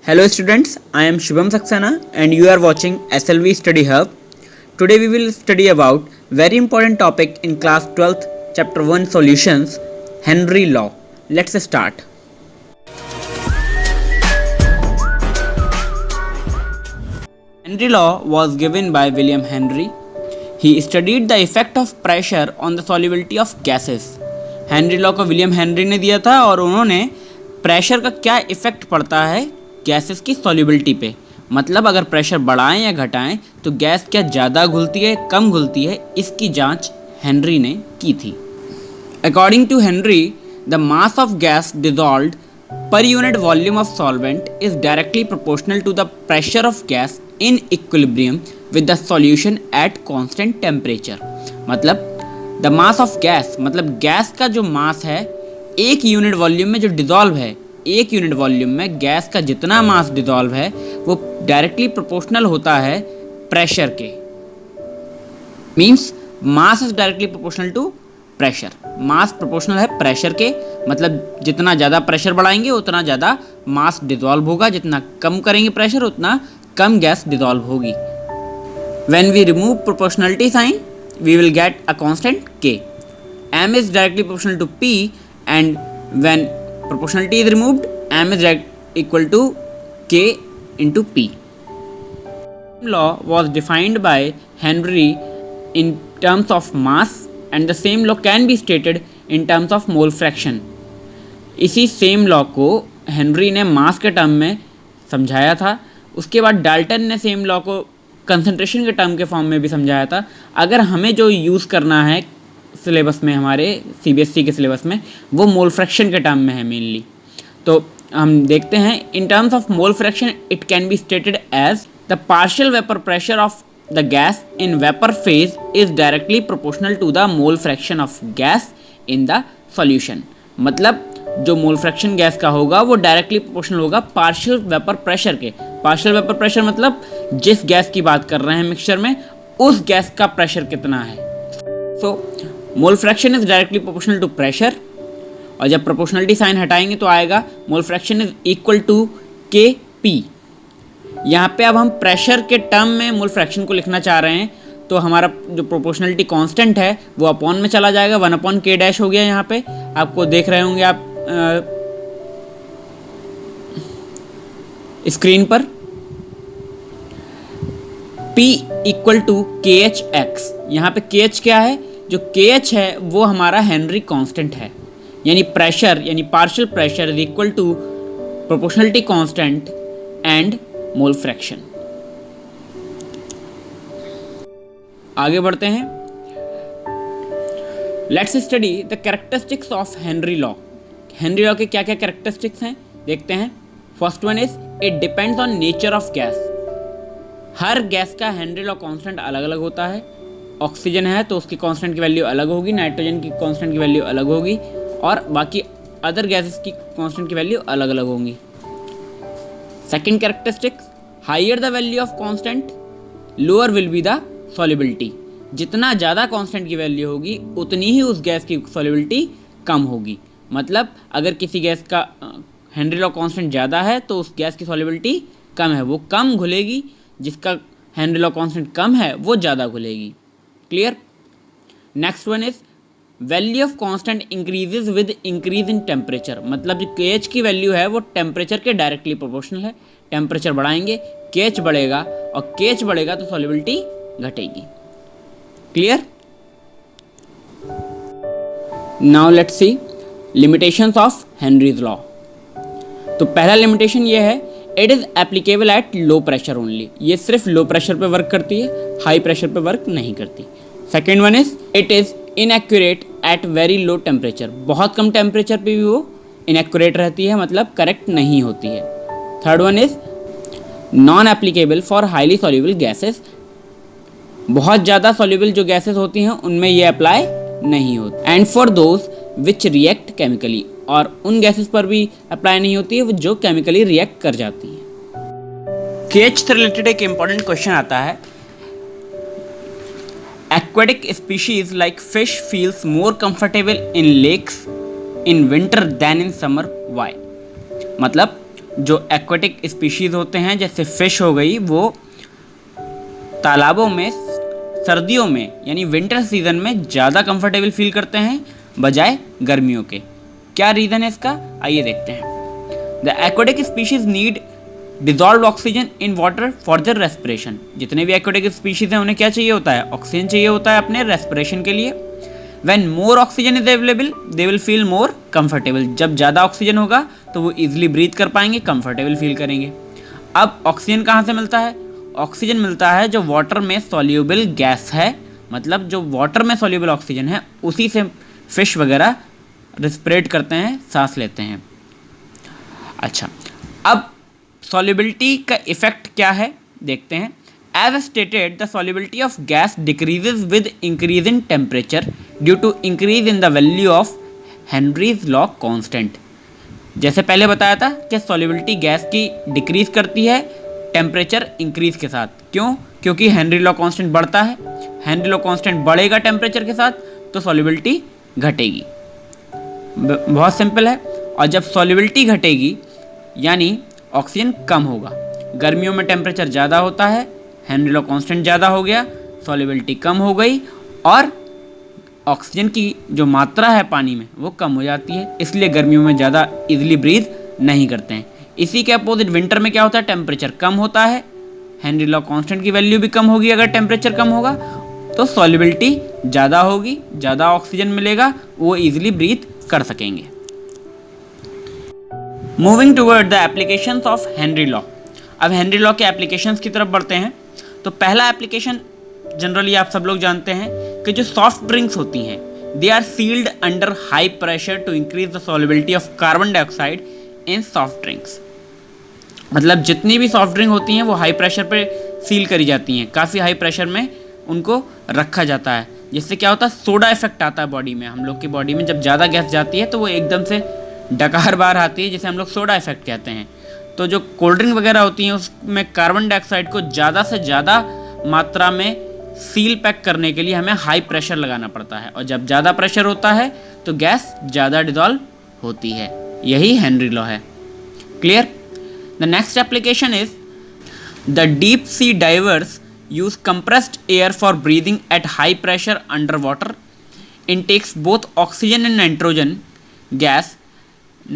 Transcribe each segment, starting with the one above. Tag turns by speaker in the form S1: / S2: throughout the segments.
S1: Hello students, I am Shubham Saxena and you are watching SLV Study Hub. Today we will study about very important topic in class 12th chapter 1 solutions, Henry Law. Let's start. Henry Law was given by William Henry. He studied the effect of pressure on the solubility of gases. Henry law को William Henry ने दिया था और उन्होंने pressure का क्या effect पड़ता है गैसेस की सॉल्युबिलिटी पे, मतलब अगर प्रेशर बढ़ाएं या घटाएं तो गैस क्या ज़्यादा घुलती है कम घुलती है, इसकी जांच हेनरी ने की थी. According to Henry, the mass of gas dissolved per unit volume of solvent is directly proportional to the pressure of gas in equilibrium with the solution at constant temperature. मतलब द मास ऑफ गैस मतलब gas का जो मास है एक unit volume में जो dissolve है, एक यूनिट वॉल्यूम में गैस का जितना मास डिजॉल्व है वो डायरेक्टली प्रोपोर्शनल होता है प्रेशर के. Means mass is directly proportional to pressure. Mass proportional है प्रेशर के, मतलब जितना ज़्यादा प्रेशर बढ़ाएंगे उतना ज़्यादा मास डिजॉल्व होगा, जितना कम करेंगे प्रेशर उतना कम गैस डिजॉल्व होगी. When we remove proportionality sign we will get a constant K. M is directly proportional to P, and when proportionality is removed, M is equal to K into P. Law was defined by Henry in terms of mass, and the same law can be stated in terms of mole fraction. इसी same law को Henry ने मास के term में समझाया था. उसके बाद Dalton ने सेम लॉ को कंसंट्रेशन के टर्म के फॉर्म में भी समझाया था. अगर हमें जो यूज़ करना है सिलेबस में, हमारे सीबीएसई के सिलेबस में, वो मोल फ्रैक्शन के टर्म में है मेनली. तो हम देखते हैं in terms of mole fraction it can be stated as the partial vapour pressure of the gas in vapour phase is directly proportional to the mole fraction of gas in the solution. मतलब जो mole fraction gas का होगा वो directly proportional होगा partial vapour pressure के. Partial vapour pressure मतलब जिस gas की बात कर रहे हैं मिक्सचर में उस गैस का प्रेशर कितना है. So mole fraction is directly proportional to pressure, और जब प्रोपोर्शनलिटी साइन हटाएंगे तो आएगा mole fraction is equal to K P. यहाँ पे अब हम प्रेशर के टर्म में मोल फ्रैक्शन को लिखना चाह रहे हैं तो हमारा जो प्रोपोर्शनलिटी कांस्टेंट है वो अपॉन में चला जाएगा, 1/k- हो गया. यहाँ पे आपको देख रहे होंगे आप स्क्रीन पर P इक्वल टू KH(x). यहाँ पे KH क्या है? जो KH है वो हमारा हेनरी कांस्टेंट है, यानी प्रेशर यानी partial pressure is equal to proportionality constant and mole fraction. आगे बढ़ते हैं. Let's study the characteristics of Henry law. Henry law के क्या क्या कैरेक्टरिस्टिक्स हैं देखते हैं. First one is it depends on nature of gas. हर गैस का हेनरी लॉ कांस्टेंट अलग अलग होता है. ऑक्सीजन है तो उसकी कांस्टेंट की वैल्यू अलग होगी, नाइट्रोजन की कांस्टेंट की वैल्यू अलग होगी, और बाकी अदर गैसेस की कांस्टेंट की वैल्यू अलग अलग होंगी. Second characteristics, higher the value of constant lower will be the solubility. जितना ज़्यादा कांस्टेंट की वैल्यू होगी उतनी ही उस गैस की सॉल्युबिलिटी कम होगी. मतलब अगर किसी गैस का हेनरी लॉ कांस्टेंट ज़्यादा है तो उस गैस की सॉल्युबिलिटी कम है, वो कम घुलेगी. जिसका हेनरी लॉ कांस्टेंट कम है वो ज़्यादा घुलेगी. Clear. Next one is value of constant increases with increase in temperature. मतलब जो KH की वैल्यू है वो टेम्परेचर के डायरेक्टली प्रोपोर्शनल है. टेम्परेचर बढ़ाएंगे KH बढ़ेगा, और KH बढ़ेगा तो सॉल्युबिलिटी घटेगी. Clear. Now let's see limitations of Henry's law. तो पहला लिमिटेशन ये है, it is applicable at low pressure only. ये सिर्फ लो प्रेशर पे वर्क करती है, हाई प्रेशर पे वर्क नहीं करती. Second one is it is inaccurate at very low temperature. बहुत कम टेम्परेचर पे भी वो इनएक्यूरेट रहती है, मतलब करेक्ट नहीं होती है. Third one is non applicable for highly soluble gases. बहुत ज़्यादा सॉल्युबल जो गैसेस होती हैं उनमें ये अप्लाई नहीं होती. And for those which react chemically, और उन गैसेस पर भी अप्लाई नहीं होती है जो केमिकली रिएक्ट कर जाती हैं. KH से रिलेटेड एक इंपॉर्टेंट क्वेश्चन आता है. Aquatic species like fish feels more comfortable in lakes in winter than in summer. Why? मतलब जो एक्वेटिक स्पीशीज होते हैं जैसे फिश हो गई, वो तालाबों में सर्दियों में यानी विंटर सीजन में ज़्यादा कंफर्टेबल फील करते हैं बजाय गर्मियों के। क्या रीज़न है इसका, आइए देखते हैं। The aquatic species need dissolve oxygen in water for their respiration. जितने भी एक्वेटिक स्पीशीज हैं उन्हें क्या चाहिए होता है, ऑक्सीजन चाहिए होता है अपने रेस्पिरेशन के लिए। When more oxygen is available they will feel more comfortable. जब ज़्यादा ऑक्सीजन होगा तो वो इजीली ब्रीथ कर पाएंगे, कंफर्टेबल फील करेंगे। अब ऑक्सीजन कहाँ से मिलता है, ऑक्सीजन मिलता है जो वाटर में सॉल्यूबल गैस है, मतलब जो वाटर में सॉल्यूबल ऑक्सीजन है उसी से फिश वगैरह रिस्पिरेट करते हैं, सांस लेते हैं। अच्छा, अब सॉल्युबिलिटी का इफेक्ट क्या है देखते हैं। As stated the solubility of gas decreases with increase in temperature due to increase in the value of Henry's law constant. जैसे पहले बताया था कि सॉल्युबिलिटी गैस की डिक्रीज करती है टेम्परेचर इंक्रीज के साथ। क्यों, क्योंकि हेनरी लॉ कांस्टेंट बढ़ता है। हेनरी लॉ कांस्टेंट बढ़ेगा टेम्परेचर के साथ तो सॉल्युबिलिटी घटेगी। बहुत सिंपल है। और जब सॉल्युबिलिटी घटेगी यानी ऑक्सीजन कम होगा। गर्मियों में टेम्परेचर ज़्यादा होता है, हेनरी लॉ कांस्टेंट ज़्यादा हो गया, सॉल्युबिलिटी कम हो गई और ऑक्सीजन की जो मात्रा है पानी में वो कम हो जाती है, इसलिए गर्मियों में ज़्यादा इजीली ब्रीथ नहीं करते हैं। इसी के अपोजिट विंटर में क्या होता है, टेम्परेचर कम होता है, हेनरी लॉ कांस्टेंट की वैल्यू भी कम होगी। अगर टेम्परेचर कम होगा तो सॉल्युबिलिटी ज़्यादा होगी, ज़्यादा ऑक्सीजन मिलेगा, वो इजीली ब्रीथ कर सकेंगे। Moving toward the applications of Henry law. अब हेनरी लॉ के एप्लीकेशंस की तरफ बढ़ते हैं। तो पहला एप्लीकेशन जनरली आप सब लोग जानते हैं कि जो सॉफ्ट ड्रिंक्स होती हैं they are sealed under high pressure to increase the solubility of carbon dioxide in soft drinks. मतलब जितनी भी सॉफ्ट ड्रिंक होती हैं वो हाई प्रेशर पे सील करी जाती हैं, काफ़ी हाई प्रेशर में उनको रखा जाता है, जिससे क्या होता है, सोडा इफेक्ट आता है बॉडी में। हम लोग की बॉडी में जब ज़्यादा गैस जाती है तो वो एकदम से डकार बाहर आती है, जिसे हम लोग सोडा इफेक्ट कहते हैं। तो जो कोल्ड ड्रिंक वगैरह होती हैं उसमें कार्बन डाइऑक्साइड को ज़्यादा से ज़्यादा मात्रा में सील पैक करने के लिए हमें हाई प्रेशर लगाना पड़ता है, और जब ज़्यादा प्रेशर होता है तो गैस ज़्यादा डिजॉल्व होती है। यही हेनरी लॉ है। Clear? The next application is the deep sea diverse use compressed air for breathing at high pressure underwater. Intakes both oxygen and nitrogen gas.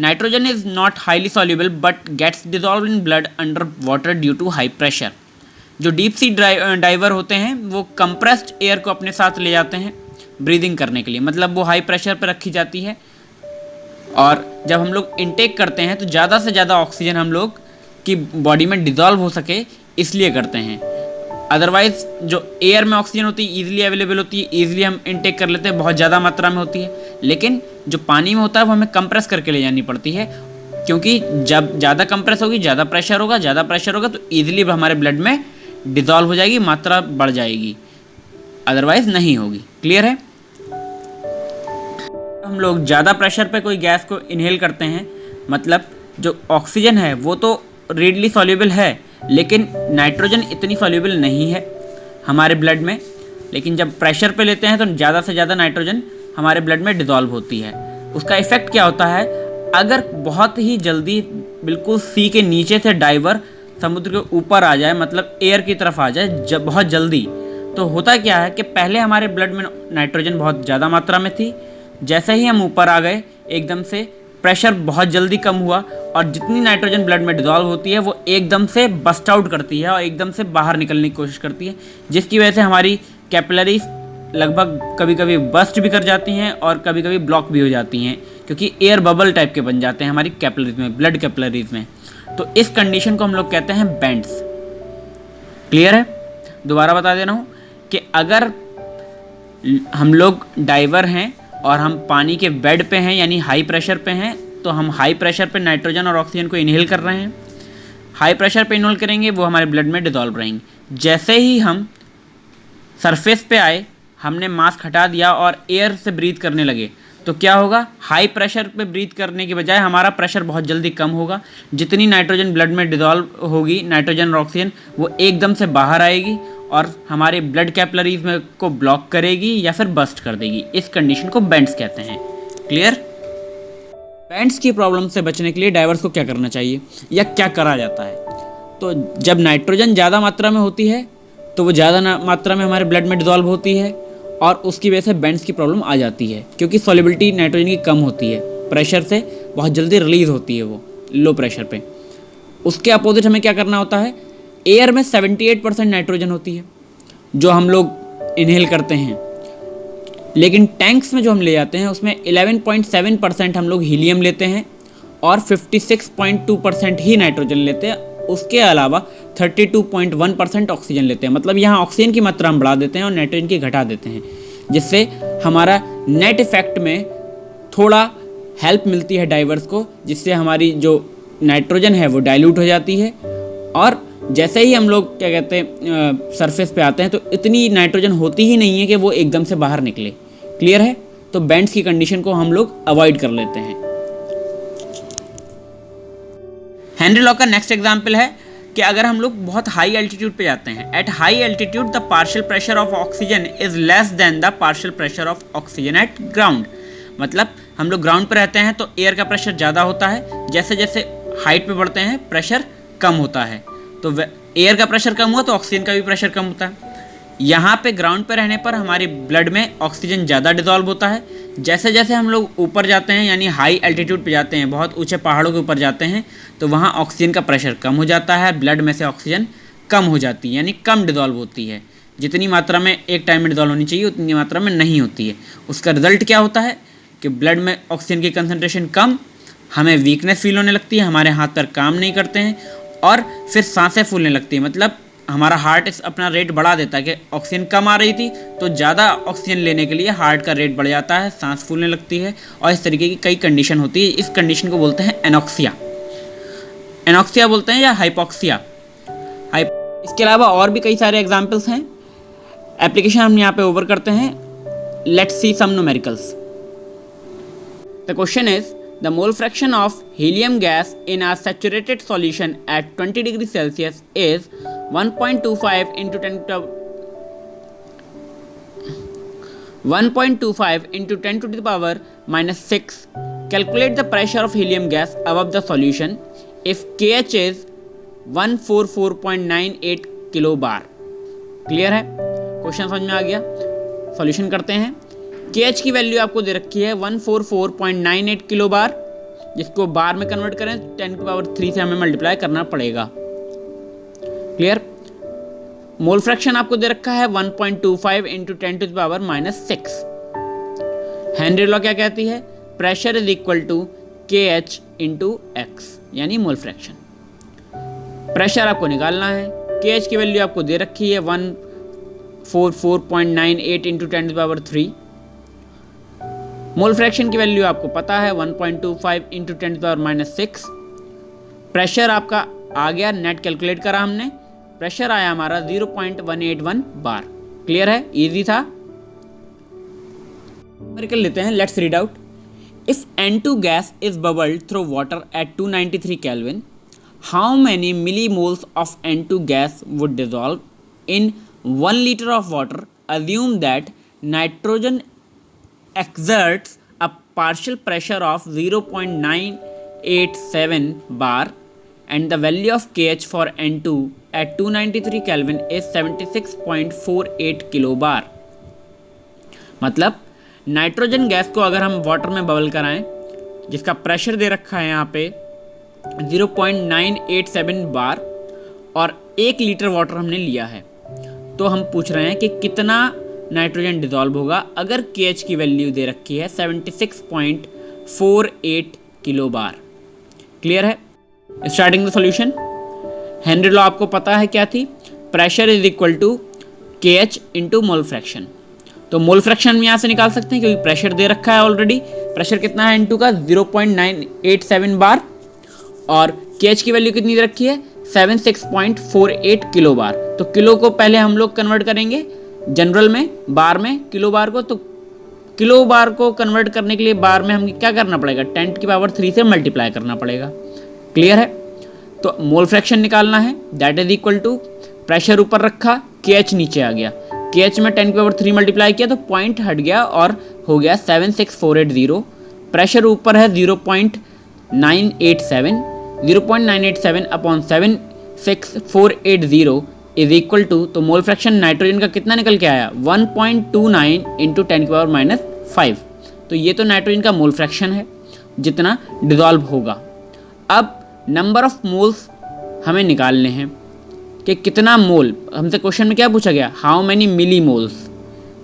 S1: Nitrogen is not highly soluble but gets dissolved in blood under water due to high pressure. जो deep sea driver होते हैं वो compressed air को अपने साथ ले जाते हैं ब्रीदिंग करने के लिए, मतलब वो हाई प्रेशर पर रखी जाती है, और जब हम लोग इनटेक करते हैं तो ज़्यादा से ज़्यादा ऑक्सीजन हम लोग की बॉडी में डिजॉल्व हो सके इसलिए करते हैं। अदरवाइज जो एयर में ऑक्सीजन होती है ईजिली अवेलेबल होती है, ईजिली हम इनटेक कर लेते हैं, बहुत ज़्यादा मात्रा में होती है, लेकिन जो पानी में होता है वो हमें कंप्रेस करके ले जानी पड़ती है, क्योंकि जब ज़्यादा कंप्रेस होगी ज़्यादा प्रेशर होगा तो ईजिली हमारे ब्लड में डिजॉल्व हो जाएगी, मात्रा बढ़ जाएगी, अदरवाइज नहीं होगी। क्लियर है? हम लोग ज़्यादा प्रेशर पे कोई गैस को इनहेल करते हैं, मतलब जो ऑक्सीजन है वो तो रेडली सॉल्युबल है, लेकिन नाइट्रोजन इतनी सॉल्युबल नहीं है हमारे ब्लड में, लेकिन जब प्रेशर पे लेते हैं तो ज़्यादा से ज़्यादा नाइट्रोजन हमारे ब्लड में डिज़ोल्व होती है। उसका इफ़ेक्ट क्या होता है, अगर बहुत ही जल्दी बिल्कुल सी के नीचे से डाइवर समुद्र के ऊपर आ जाए, मतलब एयर की तरफ आ जाए जब बहुत जल्दी, तो होता क्या है कि पहले हमारे ब्लड में नाइट्रोजन बहुत ज़्यादा मात्रा में थी, जैसे ही हम ऊपर आ गए एकदम से प्रेशर बहुत जल्दी कम हुआ और जितनी नाइट्रोजन ब्लड में डिज़ोल्व होती है वो एकदम से बस्ट आउट करती है और एकदम से बाहर निकलने की कोशिश करती है, जिसकी वजह से हमारी कैपिलरीज लगभग कभी कभी बस्ट भी कर जाती हैं और कभी कभी ब्लॉक भी हो जाती हैं, क्योंकि एयर बबल टाइप के बन जाते हैं हमारी कैपिलरीज में, ब्लड कैपिलरीज में। तो इस कंडीशन को हम लोग कहते हैं बेंड्स। क्लियर है? दोबारा बता दे रहा हूँ कि अगर हम लोग डाइवर हैं और हम पानी के बेड पे हैं यानी हाई प्रेशर पे हैं, तो हम हाई प्रेशर पे नाइट्रोजन और ऑक्सीजन को इनहेल कर रहे हैं। हाई प्रेशर पे इनहेल करेंगे वो हमारे ब्लड में डिजॉल्व रहेंगे। जैसे ही हम सरफेस पे आए, हमने मास्क हटा दिया और एयर से ब्रीथ करने लगे, तो क्या होगा, हाई प्रेशर पे ब्रीथ करने के बजाय हमारा प्रेशर बहुत जल्दी कम होगा। जितनी नाइट्रोजन ब्लड में डिजॉल्व होगी, नाइट्रोजन और ऑक्सीजन, वो एकदम से बाहर आएगी और हमारे ब्लड कैपिलरीज में को ब्लॉक करेगी या फिर बस्ट कर देगी। इस कंडीशन को बेंड्स कहते हैं। क्लियर? बैंड्स की प्रॉब्लम से बचने के लिए डाइवर्स को क्या करना चाहिए या क्या करा जाता है? तो जब नाइट्रोजन ज़्यादा मात्रा में होती है तो वो ज़्यादा मात्रा में हमारे ब्लड में डिजॉल्व होती है और उसकी वजह से बैंड्स की प्रॉब्लम आ जाती है, क्योंकि सॉल्युबिलिटी नाइट्रोजन की कम होती है, प्रेशर से बहुत जल्दी रिलीज होती है वो लो प्रेशर पे। उसके अपोजिट हमें क्या करना होता है, एयर में 78% नाइट्रोजन होती है जो हम लोग इनहेल करते हैं, लेकिन टैंक्स में जो हम ले जाते हैं उसमें 11.7% हम लोग हीलियम लेते हैं और 56.2% ही नाइट्रोजन लेते हैं। उसके अलावा 32.1% ऑक्सीजन लेते हैं। मतलब यहाँ ऑक्सीजन की मात्रा हम बढ़ा देते हैं और नाइट्रोजन की घटा देते हैं, जिससे हमारा नेट इफेक्ट में थोड़ा हेल्प मिलती है डाइवर्स को, जिससे हमारी जो नाइट्रोजन है वो डाइल्यूट हो जाती है और जैसे ही हम लोग क्या कहते हैं सरफेस पे आते हैं तो इतनी नाइट्रोजन होती ही नहीं है कि वो एकदम से बाहर निकले। क्लियर है? तो बैंड्स की कंडीशन को हम लोग अवॉइड कर लेते हैं। हेनरी लॉ का नेक्स्ट एग्जाम्पल है कि अगर हम लोग बहुत हाई एल्टीट्यूड पे जाते हैं, at high altitude the partial pressure of oxygen is less than the partial pressure of oxygen eight ground. मतलब हम लोग ग्राउंड पे रहते हैं तो एयर का प्रेशर ज़्यादा होता है, जैसे जैसे हाइट पे बढ़ते हैं प्रेशर कम होता है। तो एयर का प्रेशर कम हुआ तो ऑक्सीजन का भी प्रेशर कम होता है। यहाँ पे ग्राउंड पे रहने पर हमारे ब्लड में ऑक्सीजन ज़्यादा डिजॉल्व होता है। जैसे जैसे हम लोग ऊपर जाते हैं, यानी हाई एल्टीट्यूड पे जाते हैं, बहुत ऊंचे पहाड़ों के ऊपर जाते हैं, तो वहाँ ऑक्सीजन का प्रेशर कम हो जाता है, ब्लड में से ऑक्सीजन कम हो जाती है, यानी कम डिजॉल्व होती है। जितनी मात्रा में एक टाइम में डिजॉल्व होनी चाहिए उतनी मात्रा में नहीं होती है। उसका रिजल्ट क्या होता है कि ब्लड में ऑक्सीजन की कंसनट्रेशन कम, हमें वीकनेस फील होने लगती है, हमारे हाथ पैर काम नहीं करते हैं और फिर सांसें फूलने लगती है। मतलब हमारा हार्ट अपना रेट बढ़ा देता है कि ऑक्सीजन कम आ रही थी तो ज़्यादा ऑक्सीजन लेने के लिए हार्ट का रेट बढ़ जाता है, सांस फूलने लगती है और इस तरीके की कई कंडीशन होती है। इस कंडीशन को बोलते हैं एनॉक्सिया। एनॉक्सिया बोलते हैं या हाइपोक्सिया। इसके अलावा और भी कई सारे एग्जाम्पल्स हैं। एप्लीकेशन हम यहाँ पे ओवर करते हैं। Let's see some numericals. The question is the mole fraction of helium gas in a saturated solution at 20 degrees Celsius is 1.25 into 10 to the power minus 6. Calculate the pressure of helium gas above the solution if KH is 144.98 किलोबार। Clear है? Question समझ में आ गया? Solution करते हैं। KH की value आपको दे रखी है 144.98 किलो बार, जिसको बार में कन्वर्ट करें 10⁻³ से हमें मल्टीप्लाई करना पड़ेगा। क्लियर? मोल फ्रैक्शन आपको दे रखा है 1.25 इंटू 10⁻⁻6। हेनरी लॉ क्या कहती है? Pressure is equal to KH into X, यानी मोल फ्रैक्शन। प्रेशर आपको निकालना है। KH की वैल्यू आपको दे रखी है 144.98 इंटू 10⁻3। मोल फ्रैक्शन की वैल्यू आपको पता है 1.25 इंटू 10⁻6। प्रेशर आपका आ गया, नेट कैलकुलेट करा हमने, प्रेशर आया हमारा 0.181 बार। क्लियर है? इजी था। न्यूमेरिकल लेते हैं। Let's read out. If N2 gas is bubbled through water at 293 kelvin, how many millimoles of N2 gas would dissolve in 1 litre of water? Assume that nitrogen exerts a partial pressure of 0.987 bar and the value of KH for N2 at 293 Kelvin is 76.48 किलोबार। मतलब nitrogen gas को अगर हम water में bubble कराएं, जिसका pressure दे रखा है यहाँ पे 0.987 बार और 1 लीटर वाटर हमने लिया है, तो हम पूछ रहे हैं कि कितना नाइट्रोजन डिजॉल्व होगा अगर KH की वैल्यू दे रखी है 76.48 किलो बार। क्लियर है? Starting the solution. Henry law आपको पता है क्या थी? Pressure is equal to KH into mole fraction. तो मोल फ्रैक्शन हम यहाँ से निकाल सकते हैं क्योंकि प्रेशर दे रखा है ऑलरेडी। प्रेशर कितना है N2 का? 0.987 बार और KH की वैल्यू कितनी दे रखी है? 76.48 किलो बार। तो किलो को पहले हम लोग कन्वर्ट करेंगे जनरल में, बार में, किलो बार को। तो किलो बार को कन्वर्ट करने के लिए बार में हमें क्या करना पड़ेगा? 10⁻³ से मल्टीप्लाई करना पड़ेगा। क्लियर है? तो मोल फ्रैक्शन निकालना है, that is equal to pressure ऊपर रखा, KH नीचे आ गया। KH में 10⁻³ मल्टीप्लाई किया तो पॉइंट हट गया और हो गया 76480 प्रेशर ऊपर है 0.987, 0.987 अपॉन 76480 इज इक्वल टू, तो मोल फ्रैक्शन नाइट्रोजन का कितना निकल के आया 1.29 इंटू 10⁻⁵। तो ये तो नाइट्रोजन का मोल फ्रैक्शन है जितना डिजॉल्व होगा। अब नंबर ऑफ मोल्स हमें निकालने हैं कि कितना मोल, हमसे क्वेश्चन में क्या पूछा गया, हाउ मैनी मिली मोल्स।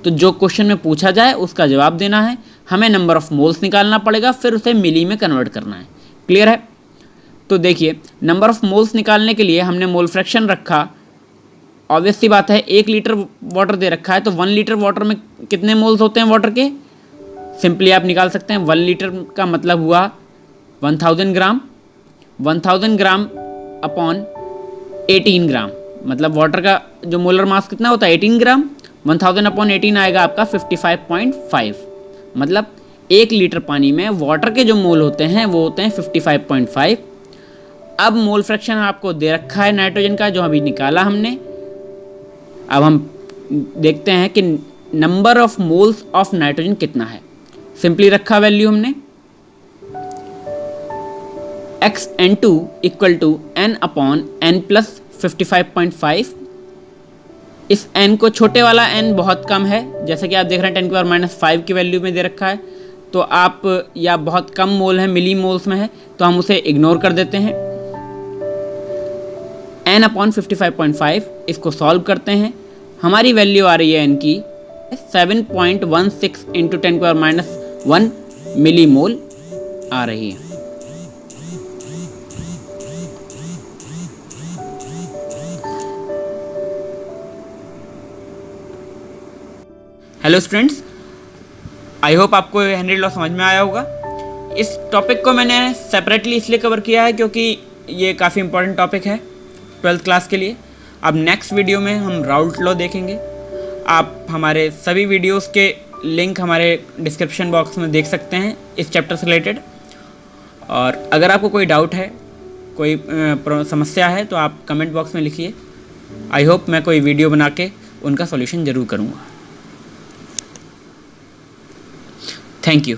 S1: तो जो क्वेश्चन में पूछा जाए उसका जवाब देना है, हमें नंबर ऑफ मोल्स निकालना पड़ेगा, फिर उसे मिली में कन्वर्ट करना है। क्लियर है? तो देखिए, नंबर ऑफ मोल्स निकालने के लिए हमने मोल फ्रैक्शन रखा, ऑब्वियस सी बात है 1 लीटर वाटर दे रखा है, तो 1 लीटर वाटर में कितने मोल्स होते हैं वाटर के, सिंपली आप निकाल सकते हैं। 1 लीटर का मतलब हुआ 1000 ग्राम, 1000 ग्राम अपॉन 18 ग्राम, मतलब वाटर का जो मोलर मास कितना होता है 18 ग्राम, 1000 अपॉन 18 आएगा आपका 55.5, मतलब 1 लीटर पानी में वाटर के जो मोल होते हैं वो होते हैं 55.5। अब मोल फ्रैक्शन आपको दे रखा है नाइट्रोजन का जो अभी निकाला हमने। अब हम देखते हैं कि number of moles of nitrogen कितना है। सिंपली रखा वैल्यू हमने xN2 equal to n upon n plus 55.5। इस n को, छोटे वाला n बहुत कम है, जैसे कि आप देख रहे हैं 10⁻⁵ की वैल्यू में दे रखा है, तो आप, या बहुत कम मोल है, मिली मोल्स में है, तो हम उसे इग्नोर कर देते हैं। n अपॉन 55.5 इसको सॉल्व करते हैं, हमारी वैल्यू आ रही है n की 7.16 इंटू 10⁻⁻1 मिली मोल आ रही है। हेलो स्टूडेंट्स, आई होप आपको हेनरी लॉ समझ में आया होगा। इस टॉपिक को मैंने सेपरेटली इसलिए कवर किया है क्योंकि ये काफ़ी इंपॉर्टेंट टॉपिक है 12th क्लास के लिए। अब नेक्स्ट वीडियो में हम राउल्ट लॉ देखेंगे। आप हमारे सभी वीडियोस के लिंक हमारे डिस्क्रिप्शन बॉक्स में देख सकते हैं इस चैप्टर से रिलेटेड। और अगर आपको कोई डाउट है, कोई समस्या है, तो आप कमेंट बॉक्स में लिखिए। आई होप मैं कोई वीडियो बना के उनका सॉल्यूशन ज़रूर करूँगा। Thank you.